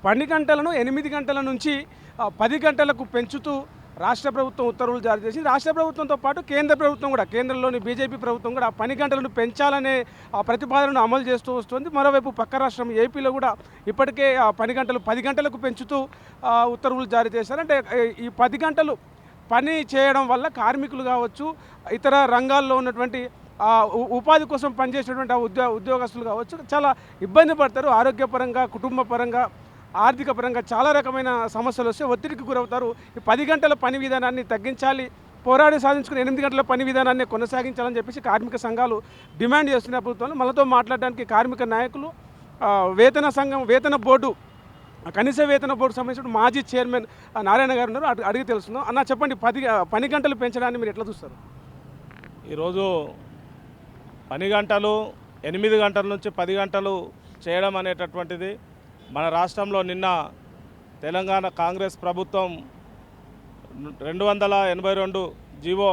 పని గంటలను 8 గంటల నుంచి 10 గంటలకు పెంచుతూ రాష్ట్ర ప్రభుత్వం ఉత్తర్వులు జారీ చేసింది. రాష్ట్ర ప్రభుత్వంతో పాటు కేంద్ర ప్రభుత్వం కూడా, కేంద్రంలోని బీజేపీ ప్రభుత్వం కూడా పని గంటలను పెంచాలనే ప్రతిపాదనను అమలు చేస్తూ వస్తుంది. మరోవైపు పక్క రాష్ట్రం ఏపీలో కూడా ఇప్పటికే పని గంటలు 10 గంటలకు పెంచుతూ ఉత్తర్వులు జారీ చేశారు. అంటే ఈ 10 గంటలు పని చేయడం వల్ల కార్మికులు కావచ్చు, ఇతర రంగాల్లో ఉన్నటువంటి ఉపాధి కోసం పనిచేసేటువంటి ఉద్యోగస్తులు కావచ్చు చాలా ఇబ్బంది పడతారు. ఆరోగ్యపరంగా, కుటుంబ పరంగా, ఆర్థిక పరంగా చాలా రకమైన సమస్యలు వస్తే ఒత్తిడికి గురవుతారు. ఈ 10 గంటల పని విధానాన్ని తగ్గించాలి, పోరాడి సాధించుకుని 8 గంటల పని విధానాన్ని కొనసాగించాలని చెప్పేసి కార్మిక సంఘాలు డిమాండ్ చేస్తున్న ప్రభుత్వంలో మనతో మాట్లాడడానికి కార్మిక నాయకులు, వేతన బోర్డు, కనీస వేతన బోర్డు సంబంధించిన మాజీ చైర్మన్ నారాయణ గారు ఉన్నారు. అడిగి తెలుస్తున్నాం. అన్న చెప్పండి, పని గంటలు పెంచడాన్ని మీరు ఎట్లా చూస్తారు? ఈరోజు పని గంటలు 8 గంటల నుంచి 10 గంటలు చేయడం అనేటటువంటిది మన రాష్ట్రంలో నిన్న తెలంగాణ కాంగ్రెస్ ప్రభుత్వం 282 జీవో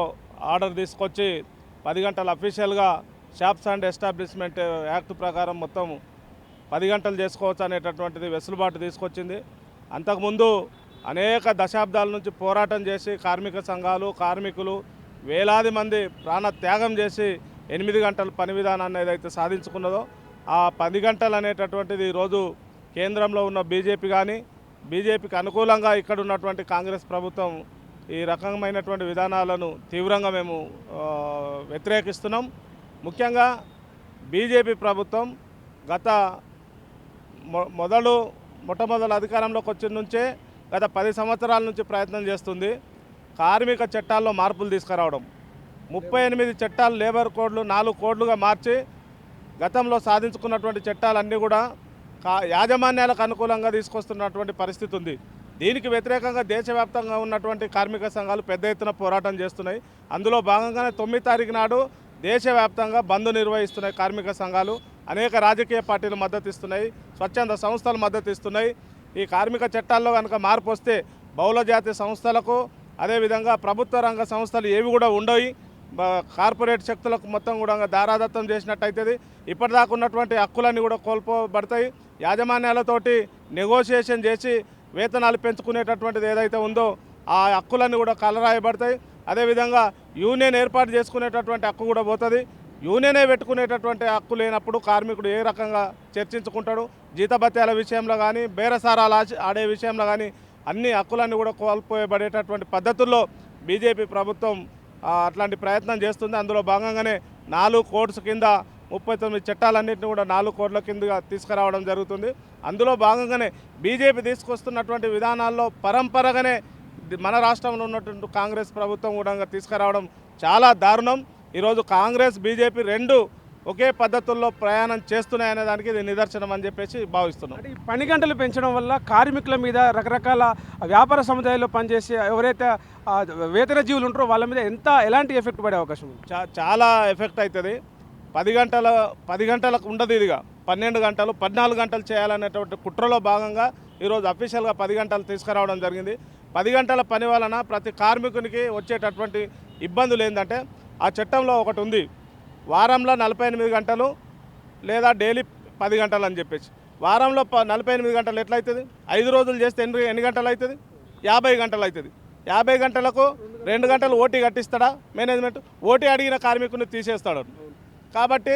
ఆర్డర్ తీసుకొచ్చి 10 గంటలు అఫీషియల్గా షాప్స్ అండ్ ఎస్టాబ్లిష్మెంట్ యాక్ట్ ప్రకారం మొత్తం 10 గంటలు చేసుకోవచ్చు అనేటటువంటిది వెసులుబాటు తీసుకొచ్చింది. అంతకుముందు అనేక దశాబ్దాల నుంచి పోరాటం చేసి కార్మిక సంఘాలు, కార్మికులు వేలాది మంది ప్రాణ త్యాగం చేసి 8 గంటల పని విధానాన్ని ఏదైతే సాధించుకున్నదో ఆ 10 గంటలు అనేటటువంటిది ఈరోజు కేంద్రంలో ఉన్న బీజేపీ కానీ, బీజేపీకి అనుకూలంగా ఇక్కడ ఉన్నటువంటి కాంగ్రెస్ ప్రభుత్వం ఈ రకమైనటువంటి విధానాలను తీవ్రంగా మేము వ్యతిరేకిస్తున్నాం. ముఖ్యంగా బీజేపీ ప్రభుత్వం గత మొట్టమొదటి అధికారంలోకి వచ్చిన నుంచే గత 10 సంవత్సరాల నుంచి ప్రయత్నం చేస్తుంది కార్మిక చట్టాల్లో మార్పులు తీసుకురావడం. 38 చట్టాలు లేబర్ కోడ్లు 4 కోడ్లుగా మార్చి గతంలో సాధించుకున్నటువంటి చట్టాలన్నీ కూడా యాజమాన్యాలకు అనుకూలంగా తీసుకొస్తున్నటువంటి పరిస్థితి ఉంది. దీనికి వ్యతిరేకంగా దేశవ్యాప్తంగా ఉన్నటువంటి కార్మిక సంఘాలు పెద్ద ఎత్తున పోరాటం చేస్తున్నాయి. అందులో భాగంగానే 9 తారీఖు నాడు దేశవ్యాప్తంగా బంద్ నిర్వహిస్తున్నాయి కార్మిక సంఘాలు. అనేక రాజకీయ పార్టీలు మద్దతు ఇస్తున్నాయి, స్వచ్ఛంద సంస్థలు మద్దతు ఇస్తున్నాయి. ఈ కార్మిక చట్టాల్లో కనుక మార్పు వస్తే బహుళజాతి సంస్థలకు, అదేవిధంగా ప్రభుత్వ రంగ సంస్థలు ఏవి కూడా ఉండవు, కార్పొరేట్ శక్తులకు మొత్తం కూడా దారాదత్తం చేసినట్టయితుంది. ఇప్పటిదాకా ఉన్నటువంటి హక్కులన్నీ కూడా కోల్పోబడతాయి. యాజమాన్యాలతోటి నెగోషియేషన్ చేసి వేతనాలు పెంచుకునేటటువంటిది ఏదైతే ఉందో ఆ హక్కులన్నీ కూడా కలరాయబడతాయి. అదేవిధంగా యూనియన్ ఏర్పాటు చేసుకునేటటువంటి హక్కు కూడా పోతుంది. యూనియనే పెట్టుకునేటటువంటి హక్కు లేనప్పుడు కార్మికుడు ఏ రకంగా చర్చించుకుంటాడు? జీతభత్యాల విషయంలో కానీ, బేరసారాలు ఆడే విషయంలో కానీ అన్ని హక్కులన్నీ కూడా కోల్పోయబడేటటువంటి పద్ధతుల్లో బీజేపీ ప్రభుత్వం అట్లాంటి ప్రయత్నం చేస్తుంది. అందులో భాగంగానే 4 కోడ్స్ కింద 39 చట్టాలన్నింటినీ కూడా 4 కోడ్ల కిందగా తీసుకురావడం జరుగుతుంది. అందులో భాగంగానే బీజేపీ తీసుకొస్తున్నటువంటి విధానాల్లో పరంపరగానే మన రాష్ట్రంలో ఉన్నటువంటి కాంగ్రెస్ ప్రభుత్వం కూడా తీసుకురావడం చాలా దారుణం. ఈరోజు కాంగ్రెస్, బీజేపీ రెండు ఒకే పద్ధతుల్లో ప్రయాణం చేస్తున్నాయనే దానికి ఇది నిదర్శనం అని చెప్పేసి భావిస్తున్నాం. ఈ పని గంటలు పెంచడం వల్ల కార్మికుల మీద, రకరకాల వ్యాపార సముదాయాల్లో పనిచేసే ఎవరైతే వేతన జీవులు ఉంటారో వాళ్ళ మీద ఎలాంటి ఎఫెక్ట్ పడే అవకాశం ఉంది? చాలా ఎఫెక్ట్ అవుతుంది. 10 గంటలకు ఉండదు, ఇదిగా 12 గంటలు 14 గంటలు చేయాలనేటువంటి కుట్రలో భాగంగా ఈరోజు అఫీషియల్గా 10 గంటలు తీసుకురావడం జరిగింది. 10 గంటల పని వలన ప్రతి కార్మికునికి వచ్చేటటువంటి ఇబ్బందులు ఏంటంటే, ఆ చట్టంలో ఒకటి ఉంది, వారంలో 48 గంటలు లేదా డైలీ 10 గంటలు అని చెప్పేసి. వారంలో 48 గంటలు ఎట్లయితుంది? 5 రోజులు చేస్తే ఎన్ని గంటలు అవుతుంది? 50 గంటలు అవుతుంది. 50 గంటలకు 2 గంటలు ఓటీ కట్టిస్తాడా మేనేజ్మెంట్? ఓటీ అడిగిన కార్మికుని తీసేస్తాడు. కాబట్టి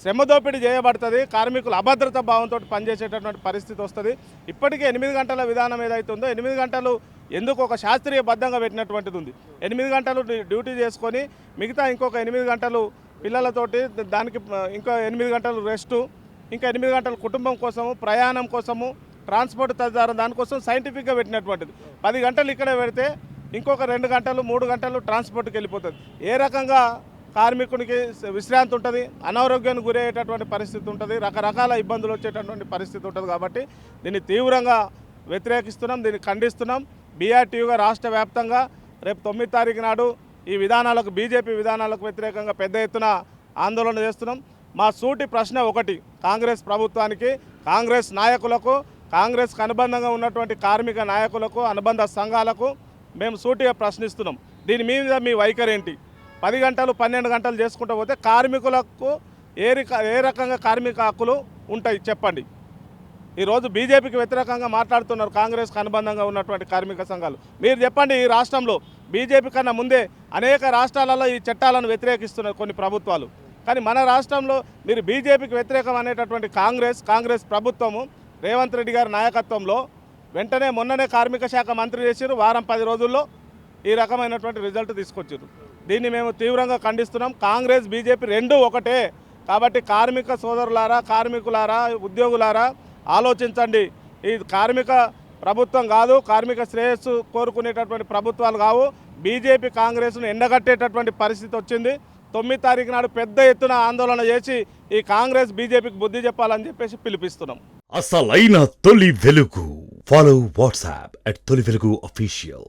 శ్రమ దోపిడీ చేయబడుతుంది, కార్మికులు అభద్రతా భావంతో పనిచేసేటటువంటి పరిస్థితి వస్తుంది. ఇప్పటికే 8 గంటల విధానం ఏదైతుందో 8 గంటలు ఎందుకు ఒక శాస్త్రీయబద్ధంగా పెట్టినటువంటిది ఉంది. 8 గంటలు డ్యూటీ చేసుకొని మిగతా ఇంకొక 8 గంటలు పిల్లలతోటి, దానికి ఇంకా 8 గంటలు రెస్టు, ఇంకా 8 గంటలు కుటుంబం కోసము, ప్రయాణం కోసము, ట్రాన్స్పోర్ట్ తదితర దానికోసం సైంటిఫిక్గా పెట్టినటువంటిది. 10 గంటలు ఇక్కడే పెడితే ఇంకొక 2 గంటలు 3 గంటలు ట్రాన్స్పోర్ట్కి వెళ్ళిపోతుంది. ఏ రకంగా కార్మికునికి విశ్రాంతి ఉంటుంది, అనారోగ్యానికి గురయ్యేటటువంటి పరిస్థితి ఉంటుంది, రకరకాల ఇబ్బందులు వచ్చేటటువంటి పరిస్థితి ఉంటుంది. కాబట్టి దీన్ని తీవ్రంగా వ్యతిరేకిస్తున్నాం, దీన్ని ఖండిస్తున్నాం. బీఆర్టీయూగా రాష్ట్ర వ్యాప్తంగా రేపు 9 తారీఖు నాడు ఈ విధానాలకు, బీజేపీ విధానాలకు వ్యతిరేకంగా పెద్ద ఎత్తున ఆందోళన చేస్తున్నాం. మా సూటి ప్రశ్న ఒకటి, కాంగ్రెస్ ప్రభుత్వానికి, కాంగ్రెస్ నాయకులకు, కాంగ్రెస్కు అనుబంధంగా ఉన్నటువంటి కార్మిక నాయకులకు, అనుబంధ సంఘాలకు మేము సూటిగా ప్రశ్నిస్తున్నాం. దీని మీద మీ వైఖరి ఏంటి? 10 గంటలు 12 గంటలు చేసుకుంటూ పోతే కార్మికులకు ఏ రకంగా కార్మిక హక్కులు ఉంటాయి చెప్పండి. ఈరోజు బీజేపీకి వ్యతిరేకంగా మాట్లాడుతున్నారు కాంగ్రెస్కి అనుబంధంగా ఉన్నటువంటి కార్మిక సంఘాలు. మీరు చెప్పండి, ఈ రాష్ట్రంలో బీజేపీ కన్నా ముందే అనేక రాష్ట్రాలలో ఈ చట్టాలను వ్యతిరేకిస్తున్నారు కొన్ని ప్రభుత్వాలు. కానీ మన రాష్ట్రంలో మీరు బీజేపీకి వ్యతిరేకం అనేటటువంటి కాంగ్రెస్ ప్రభుత్వము రేవంత్ రెడ్డి గారి నాయకత్వంలో వెంటనే మొన్ననే కార్మిక శాఖ మంత్రి చేశారు. వారం 10 రోజుల్లో ఈ రకమైనటువంటి రిజల్ట్ తీసుకొచ్చారు. దీన్ని మేము తీవ్రంగా ఖండిస్తున్నాం. కాంగ్రెస్ బీజేపీ రెండూ ఒకటే. కాబట్టి కార్మిక సోదరులారా, కార్మికులారా, ఉద్యోగులారా ఆలోచించండి. ఈ కార్మిక ప్రభుత్వం కాదు, కార్మిక శ్రేయస్సు కోరుకునేటటువంటి ప్రభుత్వాలు కావు. బీజేపీ కాంగ్రెస్ను ఎండగట్టేటటువంటి పరిస్థితి వచ్చింది. 9 తారీఖు నాడు పెద్ద ఎత్తున ఆందోళన చేసి ఈ కాంగ్రెస్ బీజేపీకి బుద్ధి చెప్పాలని చెప్పేసి పిలిపిస్తున్నాం. అసలైన తొలి వెలుగు. ఫాలో వాట్సాప్ @తొలి వెలుగు official.